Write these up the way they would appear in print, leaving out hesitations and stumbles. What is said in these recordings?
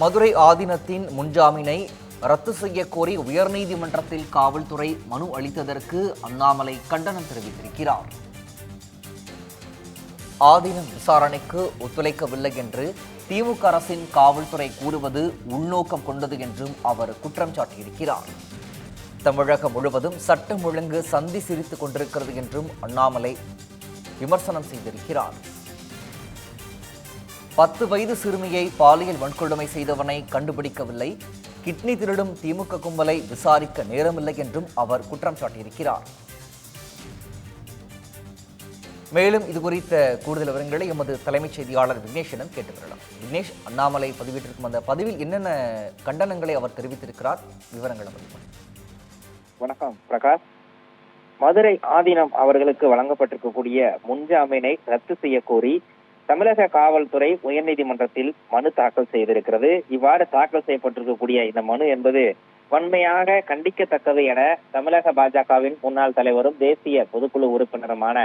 மதுரை ஆதீனத்தின் முன்ஜாமீனை ரத்து செய்ய கோரி உயர்நீதிமன்றத்தில் காவல்துறை மனு அளித்ததற்கு அண்ணாமலை கண்டனம் தெரிவித்திருக்கிறார். ஆதீனம் விசாரணைக்கு ஒத்துழைக்கவில்லை என்று திமுக அரசின் காவல்துறை கூறுவது உள்நோக்கம் கொண்டது என்றும் அவர் குற்றம் சாட்டியிருக்கிறார். தமிழகம் முழுவதும் சட்டம் ஒழுங்கு சந்தி சிரித்துக் கொண்டிருக்கிறது என்றும் அண்ணாமலை விமர்சனம் செய்திருக்கிறார். 10 வயது சிறுமியை பாலியல் வன்கொடுமை செய்தவனை கண்டுபிடிக்கவில்லை, கிட்னி திருடும் திமுக கும்பலை விசாரிக்க நேரமில்லை என்றும் அவர் குற்றம் சாட்டியிருக்கிறார். மேலும் இதுகுறித்த கூடுதல் விவரங்களை எமது தலைமைச் செய்தியாளர் விக்னேஷிடம் கேட்டு வரலாம். விக்னேஷ், அண்ணாமலை பதிவிட்டிருக்கும் அந்த பதிவில் என்னென்ன கண்டனங்களை அவர் தெரிவித்திருக்கிறார்? விவரங்களை வணக்கம் பிரகாஷ். மதுரை ஆதீனம் அவர்களுக்கு வழங்கப்பட்டிருக்கக்கூடிய முன்ஜாமீனை ரத்து செய்ய கோரி தமிழக காவல்துறை உயர்நீதிமன்றத்தில் மனு தாக்கல் செய்திருக்கிறது. இவ்வாறு தாக்கல் செய்யப்பட்டிருக்கக்கூடிய இந்த மனு என்பது வன்மையாக கண்டிக்கத்தக்கது என தமிழக பாஜகவின் முன்னாள் தலைவரும் தேசிய பொதுக்குழு உறுப்பினருமான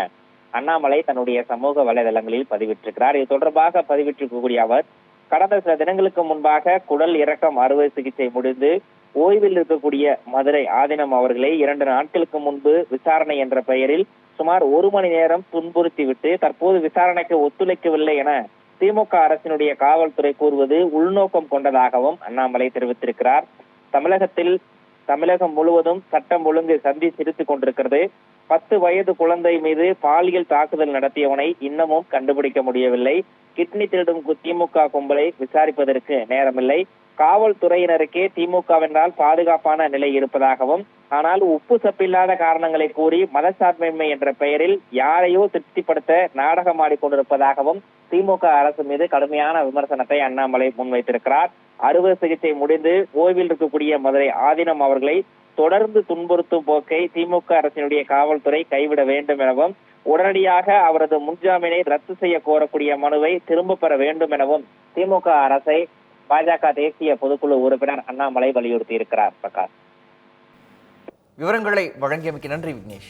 அண்ணாமலை தன்னுடைய சமூக வலைதளங்களில் பதிவிட்டிருக்கிறார். இது தொடர்பாக பதிவிட்டிருக்கக்கூடிய அவர், கடந்த சில தினங்களுக்கு முன்பாக குடல் இறக்கம் அறுவை சிகிச்சை முடிந்து ஓய்வில் இருக்கக்கூடிய மதுரை ஆதீனம் அவர்களை 2 நாட்களுக்கு முன்பு விசாரணை என்ற பெயரில் சுமார் 1 மணி நேரம் துன்புறுத்திவிட்டு தற்போது விசாரணைக்கு ஒத்துழைக்கவில்லை என திமுக அரசினுடைய காவல்துறை கூறுவது உள்நோக்கம் கொண்டதாகவும் அண்ணாமலை தெரிவித்திருக்கிறார். தமிழகம் முழுவதும் சட்டம் ஒழுங்கு சந்தி சிரித்துக் கொண்டிருக்கிறது. 10 வயது குழந்தை மீது பாலியல் தாக்குதல் நடத்தியவனை இன்னமும் கண்டுபிடிக்க முடியவில்லை. கிட்னி திருடும் திமுக கும்பலை விசாரிப்பதற்கு நேரமில்லை. காவல்துறையினருக்கே திமுகவென்றால் பாதுகாப்பான நிலை இருப்பதாகவும், ஆனால் உப்பு சப்பில்லாத காரணங்களை கூறி மதசார்பின்மை என்ற பெயரில் யாரையோ திருப்திப்படுத்த நாடகமாடிக்கொண்டிருப்பதாகவும் திமுக அரசு மீது கடுமையான விமர்சனத்தை அண்ணாமலை முன்வைத்திருக்கிறார். அறுவை சிகிச்சை முடிந்து ஓய்வில் இருக்கக்கூடிய மதுரை ஆதீனம் அவர்களை தொடர்ந்து துன்புறுத்தும் போக்கை திமுக அரசினுடைய காவல்துறை கைவிட வேண்டும் எனவும், உடனடியாக அவரது முன்ஜாமீனை ரத்து செய்ய கோரக்கூடிய மனுவை திரும்ப பெற வேண்டும் எனவும் திமுக அரசை பாஜக தேசிய பொதுக்குழு உறுப்பினர் அண்ணாமலை வலியுறுத்தி இருக்கிறார். பிரகாஷ், விவரங்களை வழங்கியமைக்கு நன்றி விக்னேஷ்.